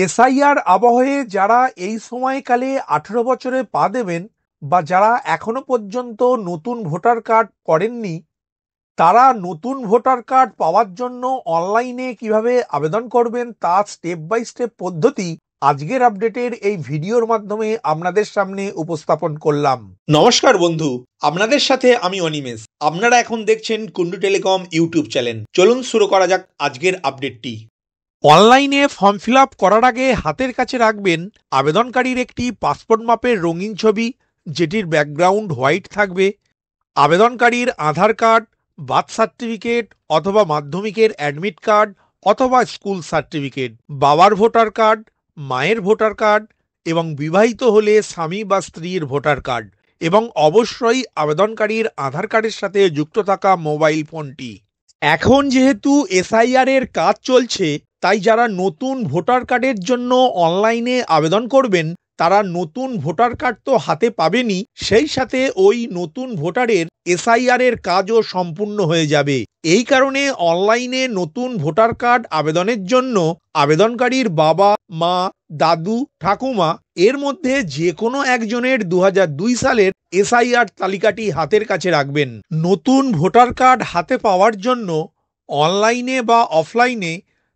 SIR আবহে যারা এই সময়কালে 18 বছরে পা দেবেন বা যারা এখনো পর্যন্ত নতুন ভোটার কার্ড করেননি, তারা নতুন ভোটার কার্ড পাওয়ার জন্য অনলাইনে কিভাবে আবেদন করবেন তার স্টেপ বাই স্টেপ পদ্ধতি আজকের আপডেটের এই ভিডিওর মাধ্যমে আপনাদের সামনে উপস্থাপন করলাম। নমস্কার বন্ধু, আপনাদের সাথে আমি অনিমেষ। আপনারা এখন দেখছেন কুন্ডু টেলিকম ইউটিউব চ্যানেল। চলুন শুরু করা যাক আজকের আপডেটটি। অনলাইনে ফর্ম ফিল আপ করার আগে হাতের কাছে রাখবেন আবেদনকারীর একটি পাসপোর্ট মাপের রঙিন ছবি, যেটির ব্যাকগ্রাউন্ড হোয়াইট থাকবে। আবেদনকারীর আধার কার্ড, বার্থ সার্টিফিকেট অথবা মাধ্যমিকের অ্যাডমিট কার্ড অথবা স্কুল সার্টিফিকেট, বাবার ভোটার কার্ড, মায়ের ভোটার কার্ড এবং বিবাহিত হলে স্বামী বা স্ত্রীর ভোটার কার্ড, এবং অবশ্যই আবেদনকারীর আধার কার্ডের সাথে যুক্ত থাকা মোবাইল ফোনটি। এখন যেহেতু এসআইআর এর কাজ চলছে, তাই যারা নতুন ভোটার কার্ডের জন্য অনলাইনে আবেদন করবেন তারা নতুন ভোটার কার্ড তো হাতে পাবেনই, সেই সাথে ওই নতুন ভোটারের এসআইআর এর কাজও সম্পূর্ণ হয়ে যাবে। এই কারণে অনলাইনে নতুন ভোটার কার্ড আবেদনের জন্য আবেদনকারীর বাবা, মা, দাদু, ঠাকুমা এর মধ্যে যে কোনো একজনের 2002 সালের এসআইআর তালিকাটি হাতের কাছে রাখবেন। নতুন ভোটার কার্ড হাতে পাওয়ার জন্য অনলাইনে বা অফলাইনে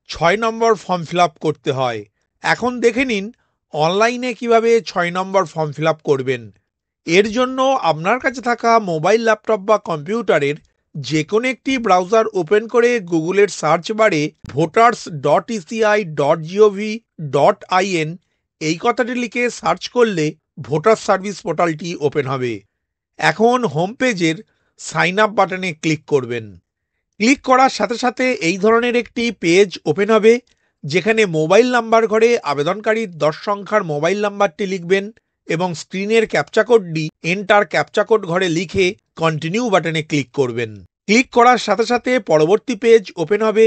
6 নম্বর ফর্ম ফিল আপ করতে হয়। এখন দেখে নিন অনলাইনে কিভাবে 6 নম্বর ফর্ম ফিল আপ করবেন। এর জন্য আপনার কাছে থাকা মোবাইল, ল্যাপটপ বা কম্পিউটারের যে কোনো একটি ব্রাউজার ওপেন করে গুগলের সার্চ বারে voters.eci.gov.in এই কথাটি লিখে সার্চ করলে ভোটার সার্ভিস পোর্টালটি ওপেন হবে। এখন হোম পেজের সাইন আপ বাটনে ক্লিক করবেন। ক্লিক করার সাথে সাথে এই ধরনের একটি পেজ ওপেন হবে, যেখানে মোবাইল নাম্বার ঘরে আবেদনকারীর 10 সংখ্যার মোবাইল নাম্বারটি লিখবেন এবং স্ক্রিনের ক্যাপচা কোডটি এন্টার ক্যাপচা কোড ঘরে লিখে কন্টিনিউ বাটনে ক্লিক করবেন। ক্লিক করার সাথে সাথে পরবর্তী পেজ ওপেন হবে।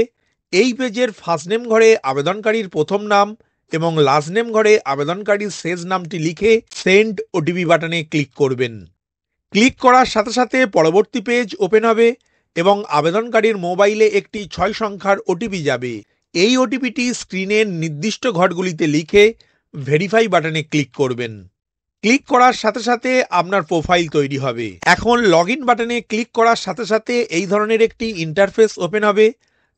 এই পেজের ফার্স্ট নেম ঘরে আবেদনকারীর প্রথম নাম এবং লাস্ট নেম ঘরে আবেদনকারীর শেষ নামটি লিখে সেন্ড ওটিপি বাটনে ক্লিক করবেন। ক্লিক করার সাথে সাথে পরবর্তী পেজ ওপেন হবে এবং আবেদনকারীর মোবাইলে একটি 6 সংখ্যার ওটিপি যাবে। এই ওটিপিটি স্ক্রিনের নির্দিষ্ট ঘরগুলিতে লিখে ভেরিফাই বাটনে ক্লিক করবেন। ক্লিক করার সাথে সাথে আপনার প্রোফাইল তৈরি হবে। এখন লগইন বাটনে ক্লিক করার সাথে সাথে এই ধরনের একটি ইন্টারফেস ওপেন হবে,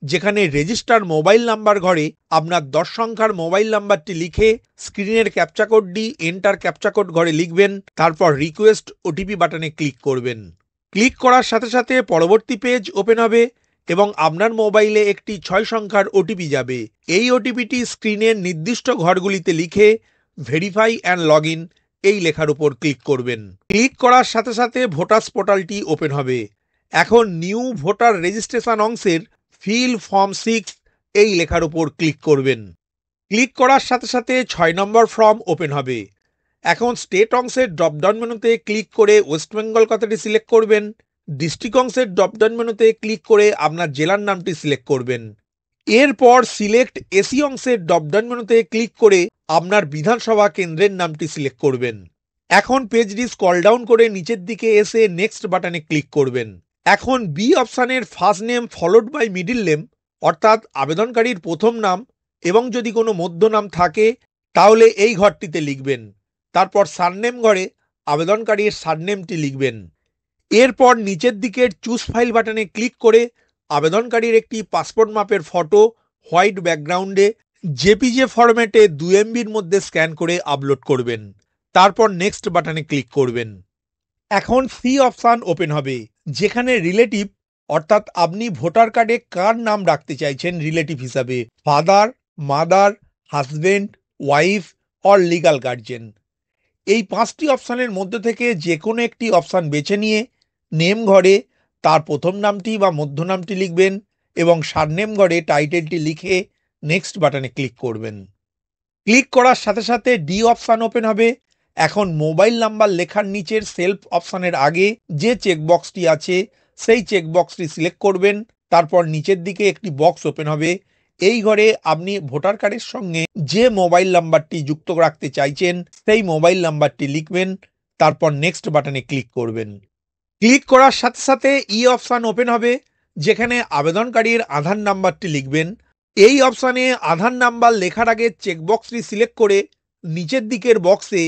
যেখানে রেজিস্টার মোবাইল নাম্বার ঘরে আপনার 10 সংখ্যার মোবাইল নাম্বারটি লিখে স্ক্রিনের ক্যাপচা কোডটি এন্টার ক্যাপচা কোড ঘরে লিখবেন, তারপর রিকোয়েস্ট ওটিপি বাটনে ক্লিক করবেন। ক্লিক করার সাথে সাথে পরবর্তী পেজ ওপেন হবে এবং আপনার মোবাইলে একটি 6 সংখ্যার ওটিপি যাবে। এই ওটিপিটি স্ক্রিনের নির্দিষ্ট ঘরগুলিতে লিখে ভেরিফাই অ্যান্ড লগইন এই লেখার উপর ক্লিক করবেন। ক্লিক করার সাথে সাথে ভোটার্স পোর্টালটি ওপেন হবে। এখন নিউ ভোটার রেজিস্ট্রেশন অংশের ফিল ফর্ম 6 এই লেখার উপর ক্লিক করবেন। ক্লিক করার সাথে সাথে 6 নম্বর ফর্ম ওপেন হবে। এখন স্টেট অংশের ড্রপডাউন মেনুতে ক্লিক করে ওয়েস্ট বেঙ্গল কথাটি সিলেক্ট করবেন। ডিস্ট্রিক্ট অংশের ড্রপডাউন মেনুতে ক্লিক করে আপনার জেলার নামটি সিলেক্ট করবেন। এরপর সিলেক্ট এসি অংশের ড্রপডাউন মেনুতে ক্লিক করে আপনার বিধানসভা কেন্দ্রের নামটি সিলেক্ট করবেন। এখন পেজটি স্ক্রল ডাউন করে নিচের দিকে এসে নেক্সট বাটনে ক্লিক করবেন। এখন বি অপশানের first name followed by middle name অর্থাৎ আবেদনকারীর প্রথম নাম এবং যদি কোনো মধ্য নাম থাকে তাহলে এই ঘরটিতে লিখবেন। তারপর সারনেম ঘরে আবেদনকারীর সারনেমটি লিখবেন। এরপর নিচের দিকের চুজ ফাইল বাটনে ক্লিক করে আবেদনকারীর একটি পাসপোর্ট মাপের ফটো হোয়াইট ব্যাকগ্রাউন্ডে জেপিজে ফরম্যাটে 2 MBর মধ্যে স্ক্যান করে আপলোড করবেন। তারপর নেক্সট বাটনে ক্লিক করবেন। এখন সি অপশান ওপেন হবে, যেখানে রিলেটিভ অর্থাৎ আপনি ভোটার কার্ডে কার নাম রাখতে চাইছেন রিলেটিভ হিসাবে, father, mother, husband, wife or legal guardian, এই 5টি অপশানের মধ্যে থেকে যে কোনো একটি অপশান বেছে নিয়ে নেম ঘরে তার প্রথম নামটি বা মধ্য নামটি লিখবেন এবং সারনেম ঘরে টাইটেলটি লিখে নেক্সট বাটনে ক্লিক করবেন। ক্লিক করার সাথে সাথে ডি অপশান ওপেন হবে। এখন মোবাইল নাম্বার লেখার নিচের সেলফ অপশানের আগে যে চেকবক্সটি আছে সেই চেকবক্সটি সিলেক্ট করবেন। তারপর নিচের দিকে একটি বক্স ওপেন হবে। এই ঘরে আপনি ভোটার কার্ডের সঙ্গে যে মোবাইল নাম্বারটি যুক্ত রাখতে চাইছেন সেই মোবাইল নাম্বারটি লিখবেন। তারপর নেক্সট বাটনে ক্লিক করবেন। ক্লিক করার সাথে সাথে ই অপশান ওপেন হবে, যেখানে আবেদনকারীর আধার নাম্বারটি লিখবেন। এই অপশানে আধার নাম্বার লেখার আগে চেকবক্সটি সিলেক্ট করে নিচের দিকের বক্সে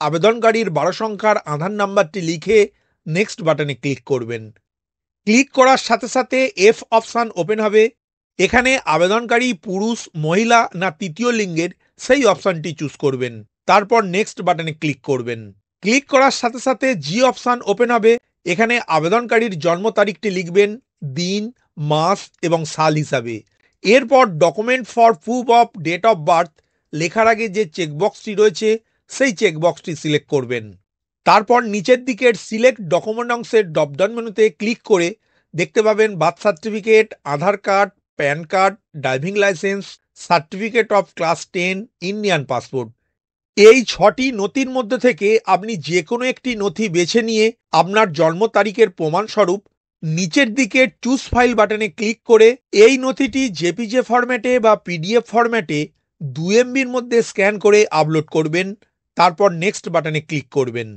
আবেদনকারীর 12 সংখ্যার আধার নাম্বারটি লিখে নেক্সট বাটনে ক্লিক করবেন। ক্লিক করার সাথে সাথে এফ অপশান ওপেন হবে। এখানে আবেদনকারী পুরুষ, মহিলা না তৃতীয় লিঙ্গের সেই অপশানটি চুজ করবেন। তারপর নেক্সট বাটনে ক্লিক করবেন। ক্লিক করার সাথে সাথে জি অপশান ওপেন হবে। এখানে আবেদনকারীর জন্ম তারিখটি লিখবেন দিন, মাস এবং সাল হিসাবে। এরপর document for proof of date of birth লেখার আগে যে চেকবক্সটি রয়েছে সেই চেকবক্সটি সিলেক্ট করবেন। তারপর নিচের দিকের সিলেক্ট ডকুমেন্ট অংশের ড্রপডাউন মেনুতে ক্লিক করে দেখতে পাবেন birth certificate, Aadhaar card, pan card, driving licence, certificate of class 10, Indian passport. এই 6টি নথির মধ্যে থেকে আপনি যে কোনো একটি নথি বেছে নিয়ে আপনার জন্ম তারিখের প্রমাণস্বরূপ নিচের দিকে চুজ ফাইল বাটনে ক্লিক করে এই নথিটি জেপিজে ফরম্যাটে বা পিডিএফ ফরম্যাটে 2 MBর মধ্যে স্ক্যান করে আপলোড করবেন। তারপর নেক্সট বাটনে ক্লিক করবেন।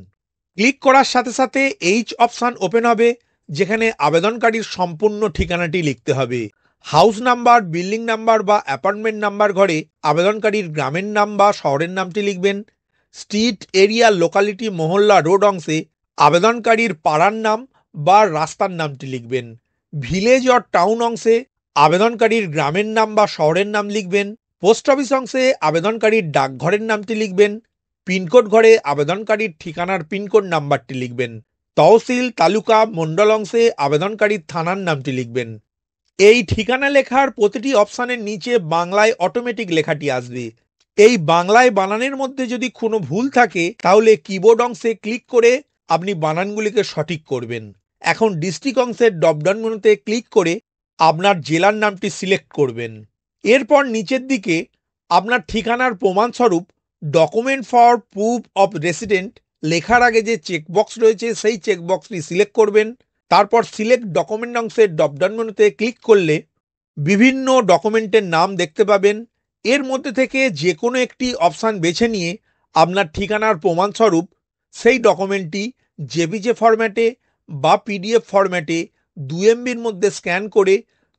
ক্লিক করার সাথে সাথে এইচ অপশান ওপেন হবে, যেখানে আবেদনকারীর সম্পূর্ণ ঠিকানাটি লিখতে হবে। হাউস নাম্বার, বিল্ডিং নাম্বার বা অ্যাপার্টমেন্ট নাম্বার ঘরে আবেদনকারীর গ্রামের নাম বা শহরের নামটি লিখবেন। স্ট্রিট, এরিয়া, লোকালিটি, মহল্লা, রোড অংশে আবেদনকারীর পাড়ার নাম বা রাস্তার নামটি লিখবেন। ভিলেজ অর টাউন অংশে আবেদনকারীর গ্রামের নাম বা শহরের নাম লিখবেন। পোস্ট অফিস অংশে আবেদনকারীর ডাকঘরের নামটি লিখবেন। পিনকোড ঘরে আবেদনকারীর ঠিকানার পিনকোড নাম্বারটি লিখবেন। তহসিল, তালুকা, মণ্ডল অংশে আবেদনকারীর থানার নামটি লিখবেন। এই ঠিকানা লেখার প্রতিটি অপশানের নিচে বাংলায় অটোমেটিক লেখাটি আসবে। এই বাংলায় বানানের মধ্যে যদি কোনো ভুল থাকে তাহলে কিবোর্ড অংশে ক্লিক করে আপনি বানানগুলিকে সঠিক করবেন। এখন ডিস্ট্রিক্ট অংশের ড্রপডাউন মেনুতে ক্লিক করে আপনার জেলার নামটি সিলেক্ট করবেন। এরপর নিচের দিকে আপনার ঠিকানার প্রমাণস্বরূপ document for proof of resident লেখার আগে যে চেকবক্স রয়েছে সেই চেকবক্সটি সিলেক্ট করবেন। তারপর সিলেক্ট ডকুমেন্ট অংশের ড্রপডাউন মেনুতে ক্লিক করলে বিভিন্ন ডকুমেন্টের নাম দেখতে পাবেন। এর মধ্যে থেকে যে কোনো একটি অপশান বেছে নিয়ে আপনার ঠিকানার প্রমাণস্বরূপ সেই ডকুমেন্টটি জেপিজে ফরম্যাটে বা পিডিএফ ফরম্যাটে 2 MBর মধ্যে স্ক্যান করে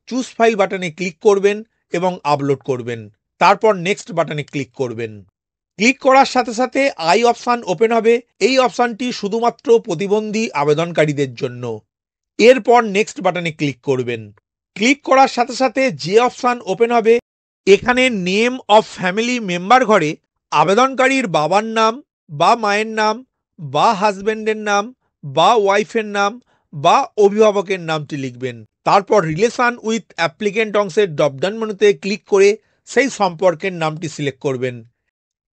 চুজ ফাইল বাটনে ক্লিক করবেন এবং আপলোড করবেন। তারপর নেক্সট বাটনে ক্লিক করবেন। ক্লিক করার সাথে সাথে আই অপশান ওপেন হবে। এই অপশানটি শুধুমাত্র প্রতিবন্ধী আবেদনকারীদের জন্য। এরপর নেক্সট বাটনে ক্লিক করবেন। ক্লিক করার সাথে সাথে যে অপশান ওপেন হবে এখানে নেম অফ ফ্যামিলি মেম্বার ঘরে আবেদনকারীর বাবার নাম বা মায়ের নাম বা হাজব্যান্ডের নাম বা ওয়াইফের নাম বা অভিভাবকের নামটি লিখবেন। তারপর রিলেশন উইথ অ্যাপ্লিকেন্ট অংশের ড্রপডাউন মেনুতে ক্লিক করে সেই সম্পর্কের নামটি সিলেক্ট করবেন।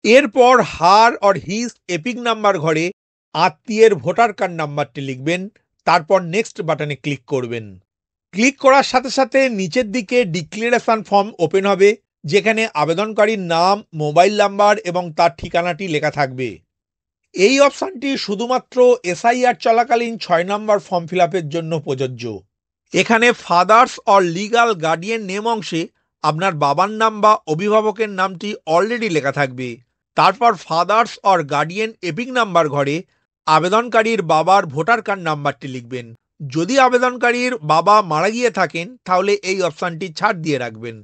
এরপর her or his epic number ঘরে আত্মীয়ের ভোটার কার্ড নাম্বারটি লিখবেন। তারপর নেক্সট বাটনে ক্লিক করবেন। ক্লিক করার সাথে সাথে নিচের দিকে ডিক্লারেশন ফর্ম ওপেন হবে, যেখানে আবেদনকারীর নাম, মোবাইল নাম্বার এবং তার ঠিকানাটি লেখা থাকবে। এই অপশানটি শুধুমাত্র এসআইআর চলাকালীন 6 নম্বর ফর্ম ফিল আপের জন্য প্রযোজ্য। এখানে father's or legal guardian name অংশে আপনার বাবার নাম বা অভিভাবকের নামটি অলরেডি লেখা থাকবে। তারপর father's or guardian epic number ঘরে আবেদনকারীর বাবার ভোটার কার্ড নাম্বারটি লিখবেন। যদি আবেদনকারীর বাবা মারা গিয়ে থাকেন তাহলে এই অপশানটি ছাড় দিয়ে রাখবেন।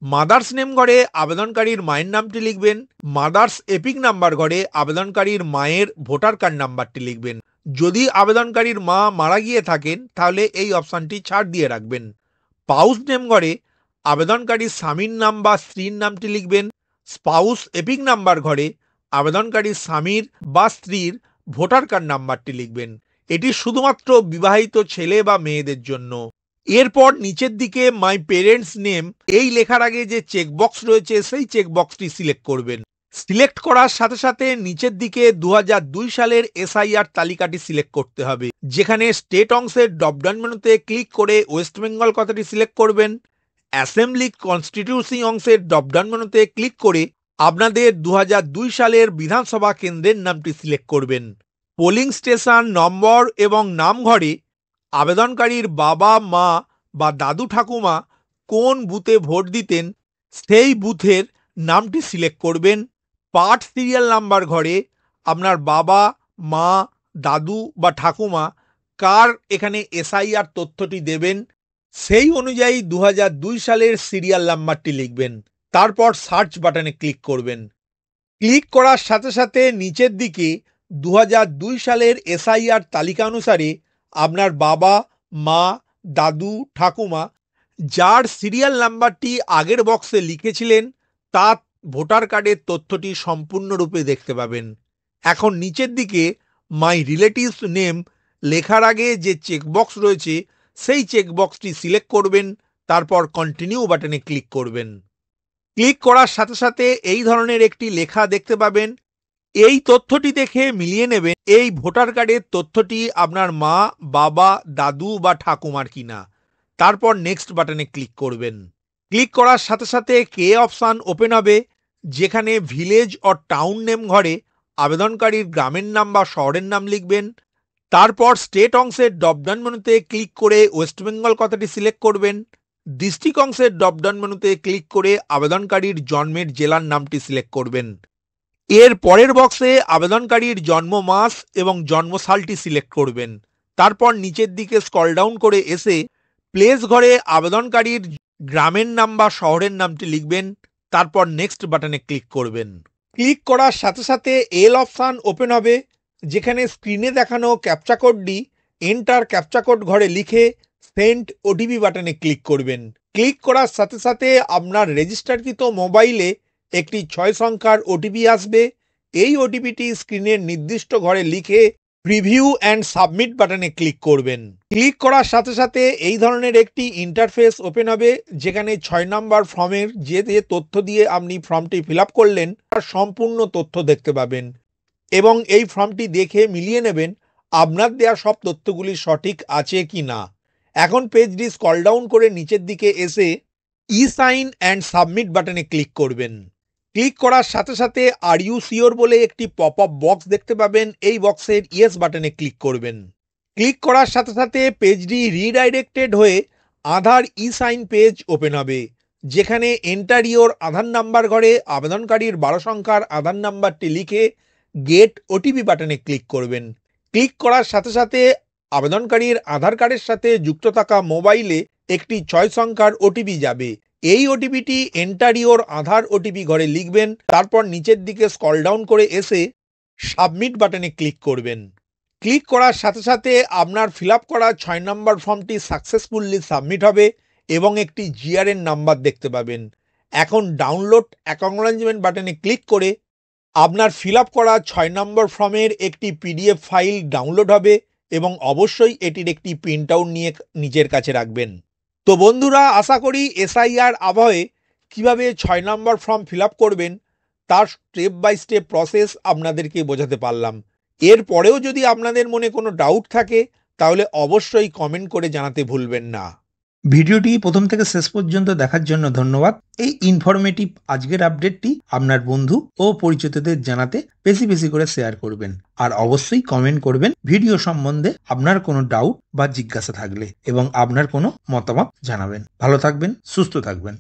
মাদার্স নেম ঘরে আবেদনকারীর মায়ের নামটি লিখবেন। মাদার্স এপিক নাম্বার ঘরে আবেদনকারীর মায়ের ভোটার কার্ড নাম্বারটি লিখবেন। যদি আবেদনকারীর মা মারা গিয়ে থাকেন তাহলে এই অপশানটি ছাড় দিয়ে রাখবেন। স্পাউস নেম ঘরে আবেদনকারীর স্বামীর নাম বা স্ত্রীর নামটি লিখবেন। স্পাউস এপিক নাম্বার ঘরে আবেদনকারীর স্বামীর বা স্ত্রীর ভোটার কার্ড নাম্বারটি লিখবেন। এটি শুধুমাত্র বিবাহিত ছেলে বা মেয়েদের জন্য। এরপর নিচের দিকে মাই পেরেন্টস নেম এই লেখার আগে যে চেকবক্স রয়েছে সেই চেকবক্সটি সিলেক্ট করবেন। সিলেক্ট করার সাথে সাথে নিচের দিকে 2002 সালের এসআইআর তালিকাটি সিলেক্ট করতে হবে, যেখানে স্টেট অংশের ড্রপডাউন মেনুতে ক্লিক করে ওয়েস্ট বেঙ্গল কথাটি সিলেক্ট করবেন। অ্যাসেম্বলি কনস্টিটিউন্সি অংশের ড্রপডাউন মেনুতে ক্লিক করে আপনাদের 2002 সালের বিধানসভা কেন্দ্রের নামটি সিলেক্ট করবেন। পোলিং স্টেশন নম্বর এবং নাম ঘরে আবেদনকারীর বাবা, মা বা দাদু ঠাকুমা কোন বুথে ভোট দিতেন সেই বুথের নামটি সিলেক্ট করবেন। পার্ট সিরিয়াল নাম্বার ঘরে আপনার বাবা, মা, দাদু বা ঠাকুমা কার এখানে এসআইআর তথ্যটি দেবেন সেই অনুযায়ী 2002 সালের সিরিয়াল নাম্বারটি লিখবেন, তারপর সার্চ বাটনে ক্লিক করবেন। ক্লিক করার সাথে সাথে নিচের দিকে 2002 সালের এসআইআর তালিকা অনুসারে আপনার বাবা, মা, দাদু, ঠাকুমা যার সিরিয়াল নাম্বারটি আগের বক্সে লিখেছিলেন তার ভোটার কার্ডের তথ্যটি সম্পূর্ণরূপে দেখতে পাবেন। এখন নিচের দিকে মাই রিলেটিভস নেম লেখার আগে যে চেকবক্স রয়েছে সেই চেকবক্সটি সিলেক্ট করবেন, তারপর কন্টিনিউ বাটনে ক্লিক করবেন। ক্লিক করার সাথে সাথে এই ধরনের একটি লেখা দেখতে পাবেন। এই তথ্যটি দেখে মিলিয়ে নেবেন এই ভোটার কার্ডের তথ্যটি আপনার মা, বাবা, দাদু বা ঠাকুমার কিনা। তারপর নেক্সট বাটনে ক্লিক করবেন। ক্লিক করার সাথে সাথে কে অপশান ওপেন হবে, যেখানে ভিলেজ অর টাউন নেম ঘরে আবেদনকারীর গ্রামের নাম বা শহরের নাম লিখবেন। তারপর স্টেট অংশের ড্রপডাউন মেনুতে ক্লিক করে ওয়েস্ট বেঙ্গল কথাটি সিলেক্ট করবেন। ডিস্ট্রিক্ট অংশের ড্রপডাউন মেনুতে ক্লিক করে আবেদনকারীর জন্মের জেলার নামটি সিলেক্ট করবেন। এর পরের বক্সে আবেদনকারীর জন্ম মাস এবং জন্মসালটি সিলেক্ট করবেন। তারপর নিচের দিকে স্ক্রল ডাউন করে এসে প্লেস ঘরে আবেদনকারীর গ্রামের নাম বা শহরের নামটি লিখবেন। তারপর নেক্সট বাটনে ক্লিক করবেন। ক্লিক করার সাথে সাথে এল অপশান ওপেন হবে, যেখানে স্ক্রিনে দেখানো ক্যাপচা কোডটি এন্টার ক্যাপচা কোড ঘরে লিখে সেন্ড ওটিপি বাটনে ক্লিক করবেন। ক্লিক করার সাথে সাথে আপনার রেজিস্টারকৃত মোবাইলে একটি 6 সংখ্যার ওটিপি আসবে। এই ওটিপিটি স্ক্রিনের নির্দিষ্ট ঘরে লিখে প্রিভিউ অ্যান্ড সাবমিট বাটনে ক্লিক করবেন। ক্লিক করার সাথে সাথে এই ধরনের একটি ইন্টারফেস ওপেন হবে, যেখানে 6 নম্বর ফর্মের যে তথ্য দিয়ে আপনি ফর্মটি ফিল আপ করলেন তার সম্পূর্ণ তথ্য দেখতে পাবেন এবং এই ফর্মটি দেখে মিলিয়ে নেবেন আপনার দেওয়া সব তথ্যগুলি সঠিক আছে কি না। এখন পেজটি স্ক্রল ডাউন করে নিচের দিকে এসে ই সাইন অ্যান্ড সাবমিট বাটনে ক্লিক করবেন। ক্লিক করার সাথে সাথে আর ইউ শিওর বলে একটি পপ আপ বক্স দেখতে পাবেন। এই বক্সের ইয়েস বাটনে ক্লিক করবেন। ক্লিক করার সাথে সাথে পেজটি রিডাইরেক্টেড হয়ে আধার ই সাইন পেজ ওপেন হবে, যেখানে এন্টার ইওর আধার নাম্বার ঘরে আবেদনকারীর 12 সংখ্যার আধার নাম্বারটি লিখে গেট ওটিপি বাটনে ক্লিক করবেন। ক্লিক করার সাথে সাথে আবেদনকারীর আধার কার্ডের সাথে যুক্ত থাকা মোবাইলে একটি 6 সংখ্যার ওটিপি যাবে। এই ওটিপিটি এন্টার ইওর আধার ওটিপি ঘরে লিখবেন। তারপর নিচের দিকে স্ক্রল ডাউন করে এসে সাবমিট বাটনে ক্লিক করবেন। ক্লিক করার সাথে সাথে আপনার ফিল আপ করা 6 নম্বর ফর্মটি সাকসেসফুলি সাবমিট হবে এবং একটি জিআরএন নাম্বার দেখতে পাবেন। এখন ডাউনলোড অ্যাকনলেজমেন্ট বাটনে ক্লিক করে আপনার ফিল আপ করা 6 নম্বর ফর্মের একটি পিডিএফ ফাইল ডাউনলোড হবে এবং অবশ্যই এটির একটি প্রিন্ট আউট নিয়ে নিজের কাছে রাখবেন। তো বন্ধুরা, আশা করি এসআইআর আবহে কিভাবে 6 নম্বর ফর্ম ফিল আপ করবেন তার স্টেপ বাই স্টেপ প্রসেস আপনাদেরকে বোঝাতে পারলাম। এরপরেও যদি আপনাদের মনে কোনো ডাউট থাকে তাহলে অবশ্যই কমেন্ট করে জানাতে ভুলবেন না। ভিডিওটি প্রথম থেকে শেষ পর্যন্ত দেখার জন্য ধন্যবাদ। এই ইনফরমেটিভ আজকের আপডেটটি আপনার বন্ধু ও পরিচিতদের জানাতে বেশি বেশি করে শেয়ার করবেন আর অবশ্যই কমেন্ট করবেন ভিডিও সম্বন্ধে আপনার কোনো ডাউট বা জিজ্ঞাসা থাকলে এবং আপনার কোনো মতামত জানাবেন। ভালো থাকবেন, সুস্থ থাকবেন।